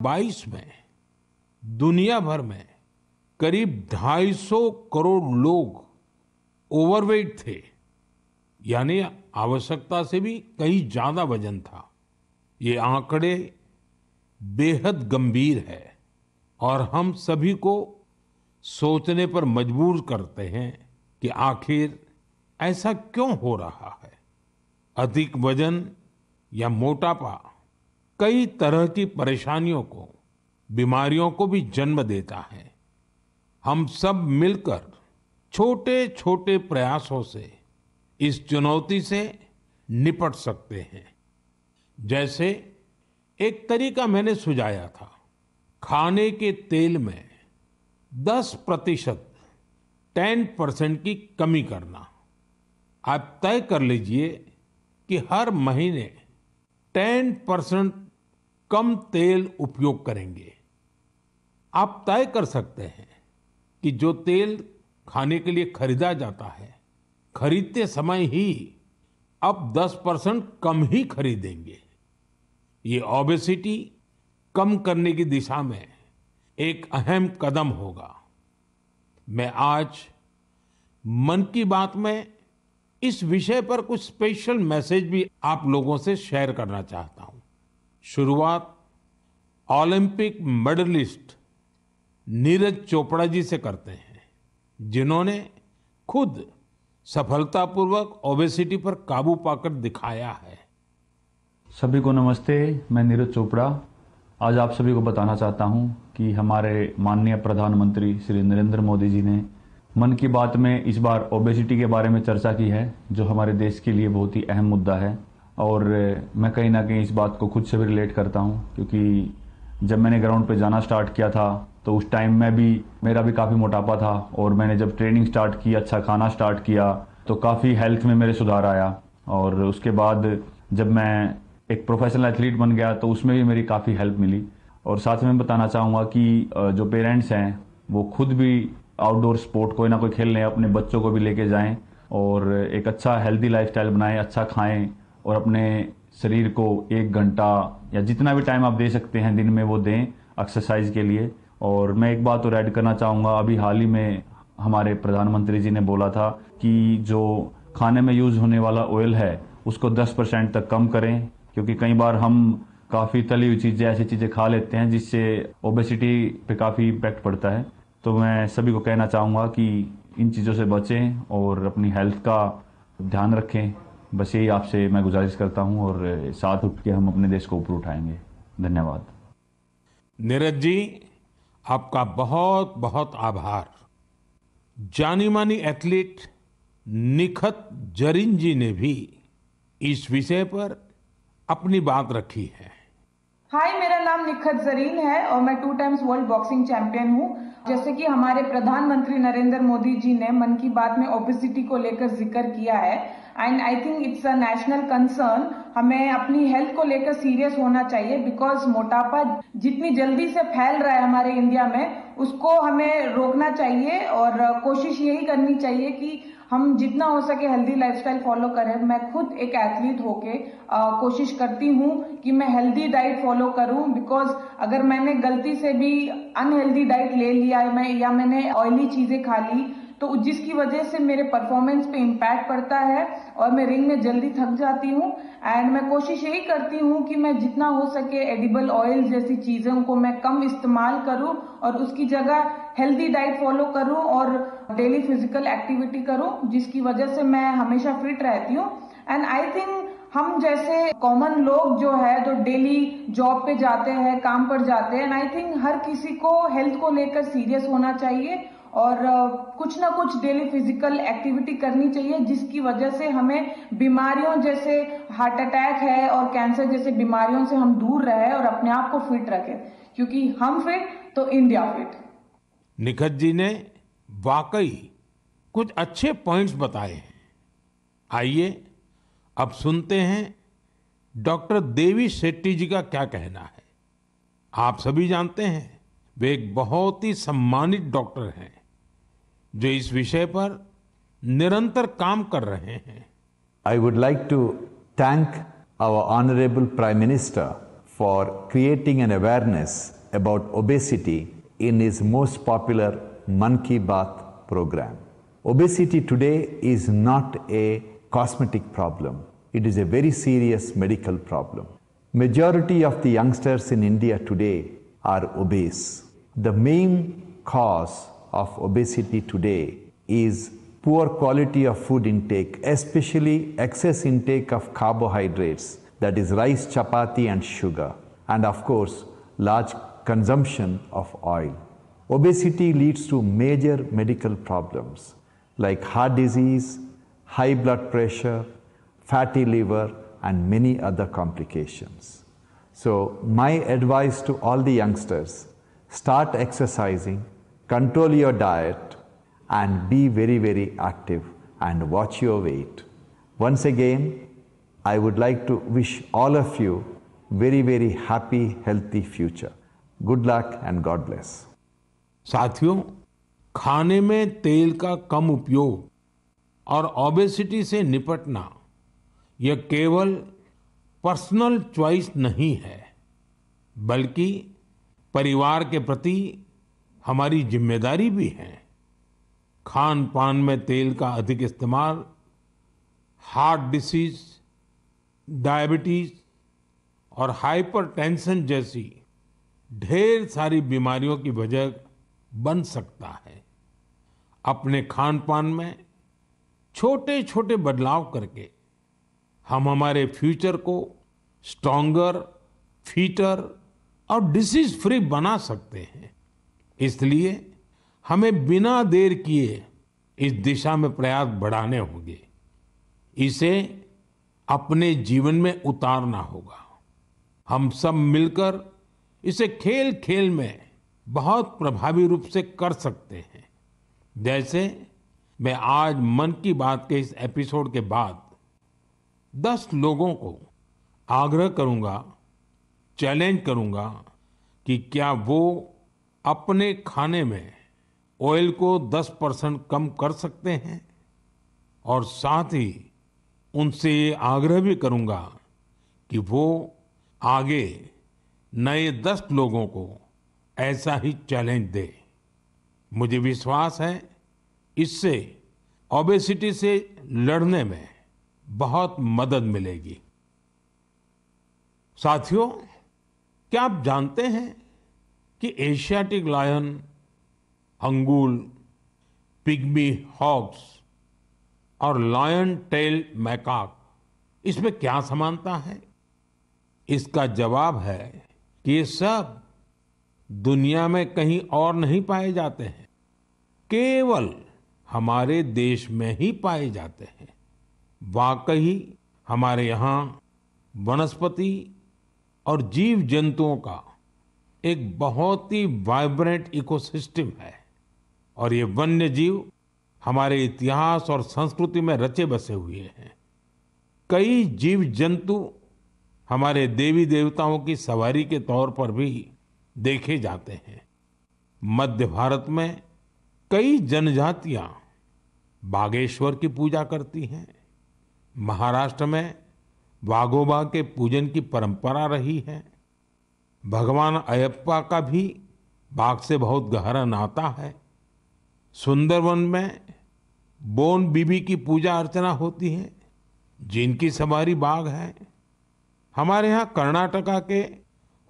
22 में दुनिया भर में करीब 250 करोड़ लोग ओवरवेट थे, यानी आवश्यकता से भी कहीं ज्यादा वजन था। ये आंकड़े बेहद गंभीर है और हम सभी को सोचने पर मजबूर करते हैं कि आखिर ऐसा क्यों हो रहा है। अधिक वजन या मोटापा कई तरह की परेशानियों को, बीमारियों को भी जन्म देता है। हम सब मिलकर छोटे छोटे प्रयासों से इस चुनौती से निपट सकते हैं। जैसे एक तरीका मैंने सुझाया था, खाने के तेल में 10% 10% की कमी करना। आप तय कर लीजिए कि हर महीने 10% कम तेल उपयोग करेंगे। आप तय कर सकते हैं कि जो तेल खाने के लिए खरीदा जाता है, खरीदते समय ही अब 10% कम ही खरीदेंगे। ये ओबेसिटी कम करने की दिशा में एक अहम कदम होगा। मैं आज मन की बात में इस विषय पर कुछ स्पेशल मैसेज भी आप लोगों से शेयर करना चाहता हूं। शुरुआत ओलंपिक मेडलिस्ट नीरज चोपड़ा जी से करते हैं, जिन्होंने खुद सफलतापूर्वक ओबेसिटी पर काबू पाकर दिखाया है। सभी को नमस्ते, मैं नीरज चोपड़ा आज आप सभी को बताना चाहता हूं कि हमारे माननीय प्रधानमंत्री श्री नरेंद्र मोदी जी ने मन की बात में इस बार ओबेसिटी के बारे में चर्चा की है, जो हमारे देश के लिए बहुत ही अहम मुद्दा है। और मैं कहीं ना कहीं इस बात को खुद से भी रिलेट करता हूं, क्योंकि जब मैंने ग्राउंड पे जाना स्टार्ट किया था तो उस टाइम में भी मेरा भी काफ़ी मोटापा था, और मैंने जब ट्रेनिंग स्टार्ट की, अच्छा खाना स्टार्ट किया, तो काफ़ी हेल्थ में मेरे सुधार आया। और उसके बाद जब मैं एक प्रोफेशनल एथलीट बन गया तो उसमें भी मेरी काफ़ी हेल्प मिली। और साथ में बताना चाहूँगा कि जो पेरेंट्स हैं वो खुद भी आउटडोर स्पोर्ट कोई ना कोई खेल लें, अपने बच्चों को भी लेके जाएं और एक अच्छा हेल्दी लाइफस्टाइल बनाएं, अच्छा खाएं और अपने शरीर को 1 घंटा या जितना भी टाइम आप दे सकते हैं दिन में वो दें एक्सरसाइज के लिए। और मैं एक बात और ऐड करना चाहूँगा, अभी हाल ही में हमारे प्रधानमंत्री जी ने बोला था कि जो खाने में यूज़ होने वाला ऑयल है उसको 10% तक कम करें, क्योंकि कई बार हम काफ़ी तली हुई चीज़ें, ऐसी चीज़ें खा लेते हैं जिससे ओबेसिटी पे काफ़ी इम्पैक्ट पड़ता है। तो मैं सभी को कहना चाहूँगा कि इन चीज़ों से बचें और अपनी हेल्थ का ध्यान रखें। बस यही आपसे मैं गुजारिश करता हूँ और साथ उठ के हम अपने देश को ऊपर उठाएंगे। धन्यवाद। नीरज जी, आपका बहुत बहुत आभार। जानी मानी एथलीट निखत जरीन जी ने भी इस विषय पर अपनी बात रखी है। हाय, मेरा नाम निखत जरीन है और मैं 2 टाइम्स वर्ल्ड बॉक्सिंग चैंपियन हूँ। जैसे कि हमारे प्रधानमंत्री नरेंद्र मोदी जी ने मन की बात में ओबेसिटी को लेकर जिक्र किया है, and I think it's a national concern. हमें अपनी हेल्थ को लेकर सीरियस होना चाहिए, बिकॉज मोटापा जितनी जल्दी से फैल रहा है हमारे इंडिया में, उसको हमें रोकना चाहिए और कोशिश यही करनी चाहिए कि हम जितना हो सके हेल्दी लाइफस्टाइल फॉलो करें। मैं खुद एक एथलीट होके कोशिश करती हूँ कि मैं हेल्दी डाइट फॉलो करूँ, बिकॉज अगर मैंने गलती से भी अनहेल्दी डाइट ले लिया या मैंने ऑयली चीजें खा ली तो जिसकी वजह से मेरे परफॉर्मेंस पे इम्पैक्ट पड़ता है और मैं रिंग में जल्दी थक जाती हूँ। एंड मैं कोशिश यही करती हूँ कि मैं जितना हो सके एडिबल ऑयल जैसी चीजों को मैं कम इस्तेमाल करूँ और उसकी जगह हेल्दी डाइट फॉलो करूँ और डेली फिजिकल एक्टिविटी करूँ, जिसकी वजह से मैं हमेशा फिट रहती हूँ। एंड आई थिंक हम जैसे कॉमन लोग जो है तो डेली जॉब पे जाते हैं, काम पर जाते हैं, एंड आई थिंक हर किसी को हेल्थ को लेकर सीरियस होना चाहिए और कुछ ना कुछ डेली फिजिकल एक्टिविटी करनी चाहिए, जिसकी वजह से हमें बीमारियों जैसे हार्ट अटैक है और कैंसर जैसे बीमारियों से हम दूर रहे और अपने आप को फिट रखें, क्योंकि हम फिट तो इंडिया फिट। निखत जी ने वाकई कुछ अच्छे पॉइंट्स बताए हैं। आइए अब सुनते हैं डॉक्टर देवी शेट्टी जी का क्या कहना है। आप सभी जानते हैं वे एक बहुत ही सम्मानित डॉक्टर हैं जो इस विषय पर निरंतर काम कर रहे हैं। I would like to thank our Honorable Prime Minister for creating an awareness about obesity in his most popular Mann Ki Baat program. Obesity today is not a cosmetic problem. It is a very serious medical problem. Majority of the youngsters in India today are obese. The main cause of obesity today is poor quality of food intake, especially excess intake of carbohydrates, that is rice, chapati and sugar, and of course large consumption of oil. Obesity leads to major medical problems like heart disease, high blood pressure, fatty liver and many other complications. So my advice to all the youngsters, start exercising, control your diet and be very, very active and watch your weight. Once again, I would like to wish all of you very, very happy, healthy future. Good luck and God bless. साथियों, खाने में तेल का कम उपयोग और obesity से निपटना यह केवल पर्सनल चॉइस नहीं है, बल्कि परिवार के प्रति हमारी जिम्मेदारी भी है। खान पान में तेल का अधिक इस्तेमाल हार्ट डिसीज, डायबिटीज और हाइपरटेंशन जैसी ढेर सारी बीमारियों की वजह बन सकता है। अपने खान पान में छोटे छोटे बदलाव करके हम हमारे फ्यूचर को स्ट्रॉन्गर, फिटर और डिसीज फ्री बना सकते हैं। इसलिए हमें बिना देर किए इस दिशा में प्रयास बढ़ाने होंगे। इसे अपने जीवन में उतारना होगा। हम सब मिलकर इसे खेल खेल में बहुत प्रभावी रूप से कर सकते हैं। जैसे मैं आज मन की बात के इस एपिसोड के बाद 10 लोगों को आग्रह करूंगा, चैलेंज करूंगा कि क्या वो अपने खाने में ऑयल को 10% कम कर सकते हैं, और साथ ही उनसे ये आग्रह भी करूंगा कि वो आगे नए 10 लोगों को ऐसा ही चैलेंज दे। मुझे विश्वास है इससे ओबेसिटी से लड़ने में बहुत मदद मिलेगी। साथियों, क्या आप जानते हैं कि Asiatic lion, Angul, pygmy hogs और लायन टेल मैकाक, इसमें क्या समानता है? इसका जवाब है कि ये सब दुनिया में कहीं और नहीं पाए जाते हैं, केवल हमारे देश में ही पाए जाते हैं। वाकई हमारे यहाँ वनस्पति और जीव जंतुओं का एक बहुत ही वाइब्रेंट इकोसिस्टम है, और ये वन्य जीव हमारे इतिहास और संस्कृति में रचे बसे हुए हैं। कई जीव जंतु हमारे देवी देवताओं की सवारी के तौर पर भी देखे जाते हैं। मध्य भारत में कई जनजातियां बागेश्वर की पूजा करती हैं। महाराष्ट्र में वाघोबा के पूजन की परंपरा रही है। भगवान अयप्पा का भी बाघ से बहुत गहरा नाता है। सुंदरवन में बोन बीबी की पूजा अर्चना होती है, जिनकी सवारी बाघ है। हमारे यहाँ कर्नाटका के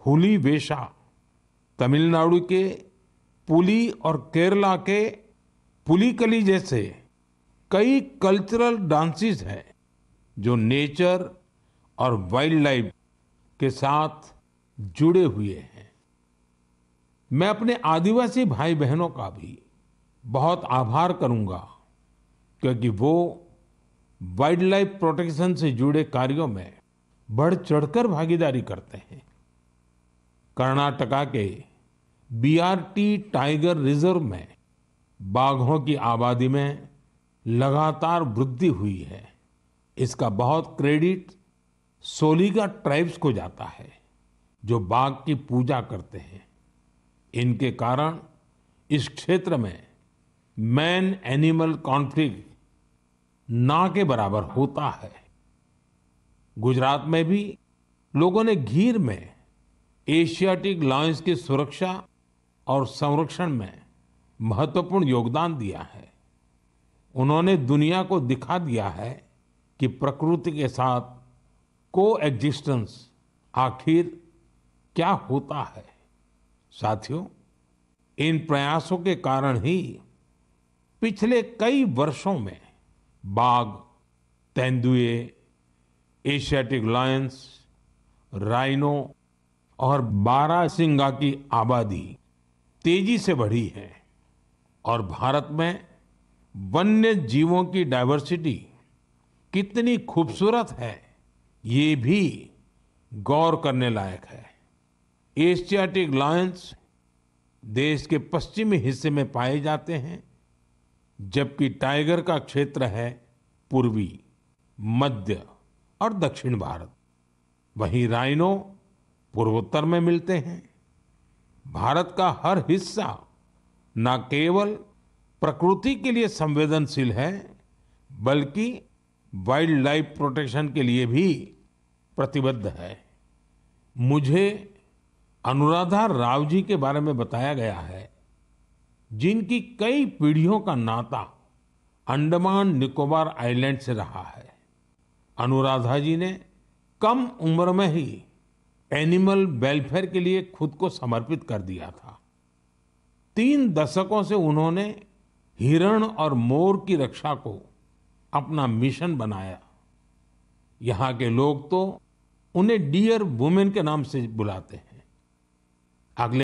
हुली वेशा, तमिलनाडु के पुली और केरला के पुलिकली जैसे कई कल्चरल डांसेस हैं जो नेचर और वाइल्ड लाइफ के साथ जुड़े हुए हैं। मैं अपने आदिवासी भाई बहनों का भी बहुत आभार करूंगा, क्योंकि वो वाइल्ड लाइफ प्रोटेक्शन से जुड़े कार्यों में बढ़ चढ़कर भागीदारी करते हैं। कर्नाटका के बीआरटी टाइगर रिजर्व में बाघों की आबादी में लगातार वृद्धि हुई है। इसका बहुत क्रेडिट सोलिगा ट्राइब्स को जाता है, जो बाघ की पूजा करते हैं। इनके कारण इस क्षेत्र में मैन एनिमल कॉन्फ्लिक्ट ना के बराबर होता है। गुजरात में भी लोगों ने गीर में एशियाटिक लायंस की सुरक्षा और संरक्षण में महत्वपूर्ण योगदान दिया है। उन्होंने दुनिया को दिखा दिया है कि प्रकृति के साथ कोएग्जिस्टेंस आखिर क्या होता है। साथियों, इन प्रयासों के कारण ही पिछले कई वर्षों में बाघ, तेंदुए, एशियाटिक लायंस, राइनो और बारहसिंगा की आबादी तेजी से बढ़ी है और भारत में वन्य जीवों की डाइवर्सिटी कितनी खूबसूरत है, ये भी गौर करने लायक है। एशियाटिक लायंस देश के पश्चिमी हिस्से में पाए जाते हैं, जबकि टाइगर का क्षेत्र है पूर्वी, मध्य और दक्षिण भारत। वहीं राइनो पूर्वोत्तर में मिलते हैं। भारत का हर हिस्सा न केवल प्रकृति के लिए संवेदनशील है, बल्कि वाइल्ड लाइफ प्रोटेक्शन के लिए भी प्रतिबद्ध है। मुझे अनुराधा राव जी के बारे में बताया गया है, जिनकी कई पीढ़ियों का नाता अंडमान निकोबार आइलैंड से रहा है। अनुराधा जी ने कम उम्र में ही एनिमल वेलफेयर के लिए खुद को समर्पित कर दिया था। 3 दशकों से उन्होंने हिरण और मोर की रक्षा को अपना मिशन बनाया। यहाँ के लोग तो उन्हें डियर वुमेन के नाम से बुलाते हैं। अगले